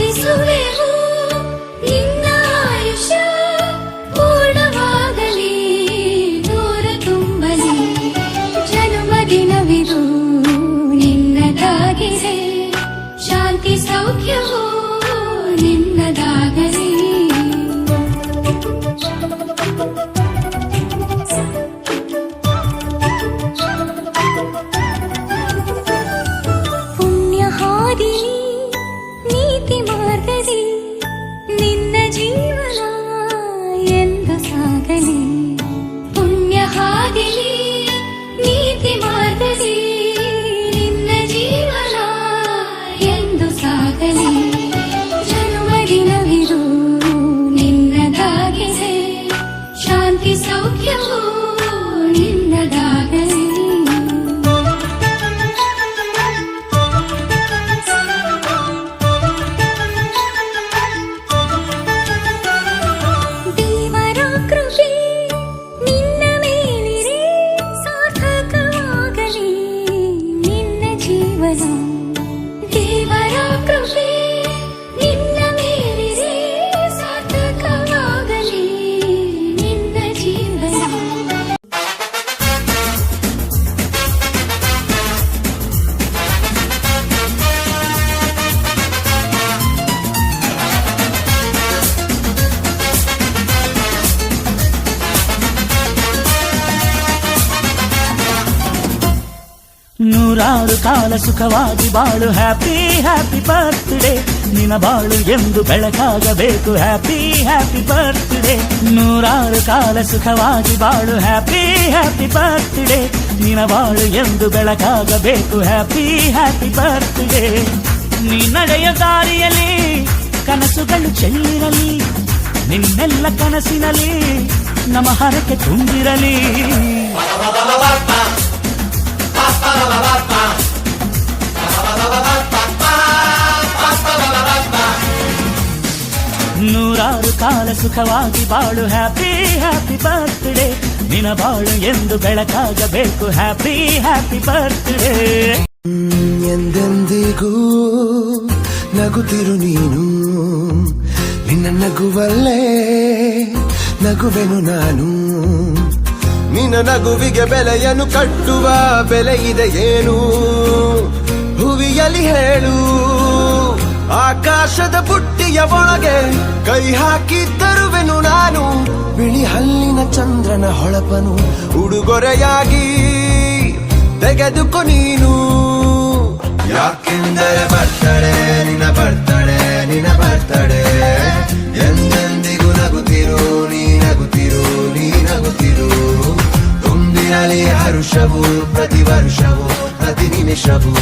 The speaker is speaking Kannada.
ಪ್ರಾರ್ಥಿಸುವೆವು ನಿನ್ನ ಆಯುಷ್ಯ ಪೂರ್ಣವಾಗಲಿ ನೂರ ತುಂಬಲಿ ಜನ್ಮದಿನವಿದು ನಿನ್ನದಾಗಿದೆ ಶಾಂತಿ ಸೌಖ್ಯವು ನಿನ್ನದಾಗಲಿ ಪುಣ್ಯ ಹಾದಿಲಿ ನೀತಿ ಮಾರ್ಗದಿ ನಿನ್ನ ಜೀವನ ಎಂದು ಸಾಗಲಿ ಪುಣ್ಯ ಹಾದಿಲಿ ನೀತಿ ಮಾರ್ಗದಿ ನಿನ್ನ ಜೀವನ ಎಂದು ಸಾಗಲಿ ಜನ್ಮದಿನವಿದು ನಿನ್ನದಾಗಿದೆ ಶಾಂತಿ ಸೌಖ್ಯವು ನಿನ್ನದಾಗಲಿ ದೇವರ ಕೃಪೆ ನಿನ್ನ ಮೇಲಿರೆ ಸಾರ್ಥಕವಾಗಲಿ ನಿನ್ನ ಜೀವನ ದೇವರ ಕೃಪೆ ನಿನ್ನ ಮೇಲಿರೆ ಸಾರ್ಥಕವಾಗಲಿ ನಿನ್ನ ಜೀವನ ನೂರಾರು ಕಾಲ ಸುಖವಾಗಿ ಬಾಳು ಹ್ಯಾಪಿ ಹ್ಯಾಪಿ ಬರ್ತ್ಡೇ ನಿನ ಬಾಳು ಎಂದು ಬೆಳಕಾಗಬೇಕು ಹ್ಯಾಪಿ ಹ್ಯಾಪಿ ಬರ್ತ್ಡೇ ನೂರಾರು ಕಾಲ ಸುಖವಾಗಿ ಬಾಳು ಹ್ಯಾಪಿ ಹ್ಯಾಪಿ ಬರ್ತ್ಡೇ ನಿನ ಬಾಳು ಎಂದು ಬೆಳಕಾಗಬೇಕು ಹ್ಯಾಪಿ ಹ್ಯಾಪಿ ಬರ್ತ್ಡೇ ನೀ ನಡೆಯ ದಾರಿಯಲ್ಲಿ ಕನಸುಗಳು ಚೆಲ್ಲಿರಲಿ ನಿನ್ನೆಲ್ಲ ಕನಸಿನಲ್ಲಿ ನಮ್ಮ ಹರಕೆ ತುಂಬಿರಲಿ ನೂರಾರು ಕಾಲ ಸುಖವಾಗಿ ಬಾಳು ಹ್ಯಾಪಿ ಹ್ಯಾಪಿ ಬರ್ತ್ಡೇ ನಿನ ಬಾಳು ಎಂದು ಬೆಳಕಾಗಬೇಕು ಹ್ಯಾಪಿ ಹ್ಯಾಪಿ ಬರ್ತ್ಡೇ ಎಂದೆಂದಿಗೂ ನಗುತ್ತಿರು ನೀನು ನಿನ್ನ ನಗುವಲ್ಲೇ ನಗುವೆನು ನಾನು ನಿನ್ನ ನಗುವಿಗೆ ಬೆಲೆಯನ್ನು ಕಟ್ಟುವ ಬೆಲೆ ಇದೆ ಏನು ಹುವಿಯಲ್ಲಿ ಹೇಳು ಆಕಾಶದ ಬುಟ್ಟಿಯ ಒಳಗೆ ಕೈ ಹಾಕಿ ತರುವೆನು ನಾನು ಬಿಳಿ ಹಲ್ಲಿನ ಚಂದ್ರನ ಹೊಳಪನು ಉಡುಗೊರೆಯಾಗಿ ತೆಗೆದುಕೊ ನೀನು ಯಾಕೆಂದರೆ ಬರ್ತಡೆ ನಿನ್ನ ಬರ್ತಡೆ ನಿನ್ನ ಬರ್ತಡೆ ಎಂದೆಂದಿಗೂ ನಗುತ್ತಿರು ನೀ ನಗುತ್ತಿರು ನೀ ನಗುತ್ತಿರು ತುಂಬಿರಲಿ ಹರುಷವು ಪ್ರತಿ ವರ್ಷವೂ ಪ್ರತಿ ನಿಮಿಷವೂ